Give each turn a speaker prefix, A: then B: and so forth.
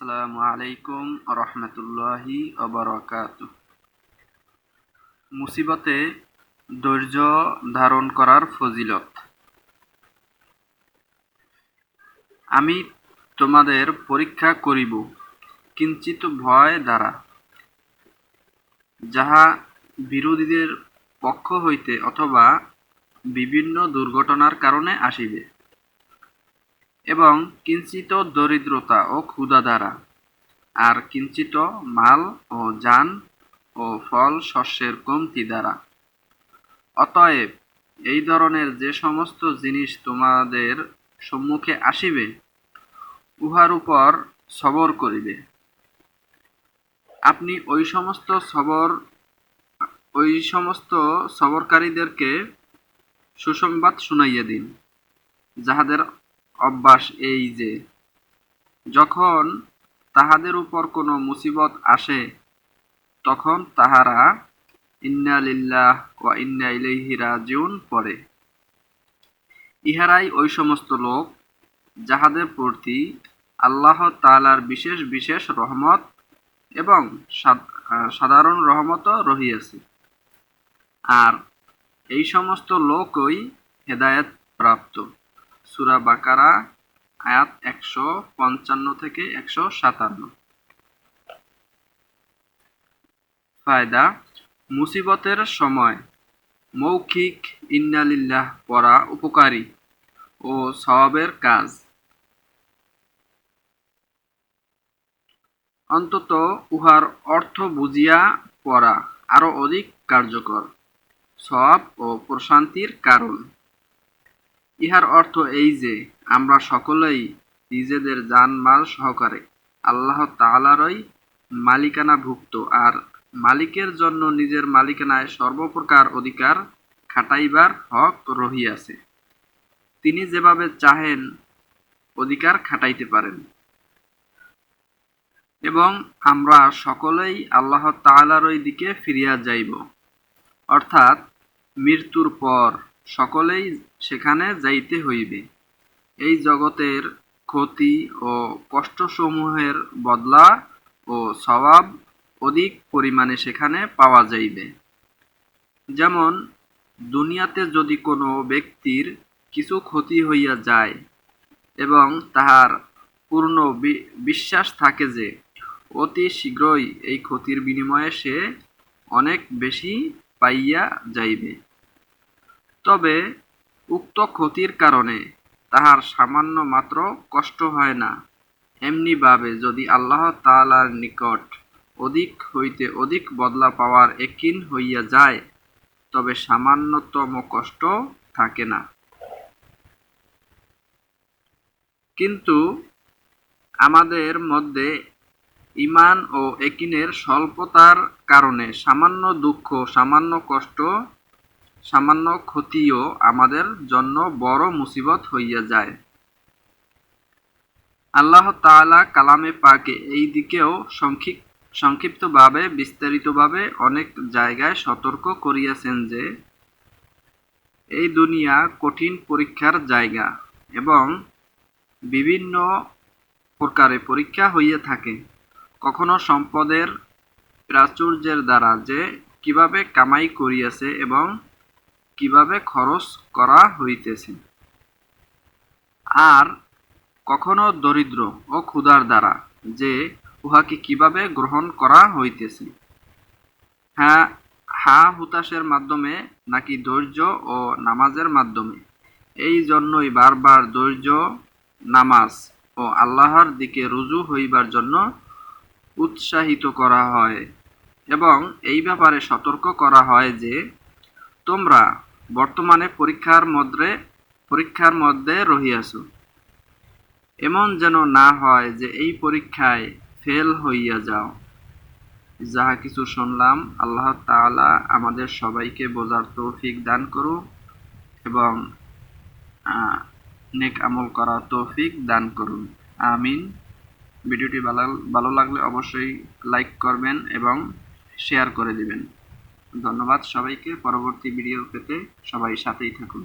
A: আসসালামু আলাইকুম রহমতুল্লাহি ওয়া মুসিবতে ধৈর্য ধারণ করার ফজিলত। আমি তোমাদের পরীক্ষা করিব কিঞ্চিত ভয় দ্বারা, যাহা বিরোধীদের পক্ষ হইতে অথবা বিভিন্ন দুর্ঘটনার কারণে আসিবে, এবং কিঞ্চিত দরিদ্রতা ও ক্ষুধা দ্বারা, আর কিঞ্চিত মাল ও যান ও ফল শস্যের কমতি দ্বারা। অতএব এই ধরনের যে সমস্ত জিনিস তোমাদের সম্মুখে আসিবে, উহার উপর সবর করিবে। আপনি ওই সমস্ত সবরকারীদেরকে সুসংবাদ শুনাইয়া দিন, যাহাদের অভ্যাস এই যে, যখন তাহাদের উপর কোনো মুসিবত আসে, তখন তাহারা ইন্না লিল্লাহ ওয়া ইন্না ইলাইহি রাজিউন পড়ে। ইহারাই ওই সমস্ত লোক যাহাদের প্রতি আল্লাহ তাআলার বিশেষ বিশেষ রহমত এবং সাধারণ রহমতও রহিয়াছে, আর এই সমস্ত লোকই হেদায়েত প্রাপ্ত। সূরা বাকারা আয়াত 155 থেকে 157। ফায়দা: মুসিবতের সময় মৌখিক ইন্না লিল্লাহ পড়া উপকারী ও সওয়াবের কাজ। অন্তত উহার অর্থ বুঝিয়া পড়া আরো অধিক কার্যকর, সওয়াব ও প্রশান্তির কারণ। ইহার অর্থ এই যে, আমরা সকলেই নিজেদের জান-মাল সহকারে আল্লাহ তাআলারই মালিকানাভুক্ত, আর মালিকের জন্য নিজের মালিকানায় সর্বপ্রকার অধিকার খাটাইবার হক রহিয়াছে। তিনি যেভাবে চাহেন অধিকার খাটাইতে পারেন, এবং আমরা সকলেই আল্লাহ তাআলারই দিকে ফিরিয়া যাইব, অর্থাৎ মৃত্যুর পর সকলেই সেখানে যাইতে হইবে। এই জগতের ক্ষতি ও কষ্টসমূহের বদলা ও সওয়াব অধিক পরিমাণে সেখানে পাওয়া যাইবে। যেমন দুনিয়াতে যদি কোনো ব্যক্তির কিছু ক্ষতি হইয়া যায়, এবং তাহার পূর্ণ বিশ্বাস থাকে যে অতি শীঘ্রই এই ক্ষতির বিনিময়ে সে অনেক বেশি পাইয়া যাইবে, তবে উক্ত ক্ষতির কারণে তাহার সামান্য মাত্র কষ্ট হয় না। এমনিভাবে যদি আল্লাহ তাআলার নিকট অধিক হইতে অধিক বদলা পাওয়ার একিন হইয়া যায়, তবে সামান্যতম কষ্ট থাকে না। কিন্তু আমাদের মধ্যে ঈমান ও একিনের স্বল্পতার কারণে সামান্য দুঃখ, সামান্য কষ্ট, সামান্য ক্ষতিও আমাদের জন্য বড় মুসিবত হইয়া যায়। আল্লাহ তাআলা কালামে পাকে এই দিকেও সংক্ষিপ্তভাবে বিস্তারিতভাবে অনেক জায়গায় সতর্ক করিয়াছেন যে, এই দুনিয়া কঠিন পরীক্ষার জায়গা, এবং বিভিন্ন প্রকারে পরীক্ষা হইয়া থাকে। কখনো সম্পদের প্রাচুর্যের দ্বারা যে কিভাবে কামাই করিয়াছে এবং কিভাবে খরচ করা হইতেছে, আর কখনো দরিদ্র ও ক্ষুধার দ্বারা যে উহাকে কিভাবে গ্রহণ করা হইতেছে। হুতাশের মাধ্যমে নাকি ধৈর্য ও নামাজের মাধ্যমে। এই জন্যই বারবার ধৈর্য, নামাজ ও আল্লাহর দিকে রুজু হইবার জন্য উৎসাহিত করা হয়, এবং এই ব্যাপারে সতর্ক করা হয় যে, তোমরা বর্তমানে পরীক্ষার মধ্যে রহিয়াছ। এমন যেন না হয় যে এই পরীক্ষায় ফেল হইয়া যাও। যাহা কিছু শুনলাম, আল্লাহ তাআলা আমাদের সবাইকে বোঝার তৌফিক দান করুন, এবং নেক আমল করার তৌফিক দান করুন। আমিন। ভিডিওটি ভালো লাগলে অবশ্যই লাইক করবেন এবং শেয়ার করে দিবেন। ধন্যবাদ সবাইকে। পরবর্তী ভিডিও পেতে সবাই সাথেই থাকুন।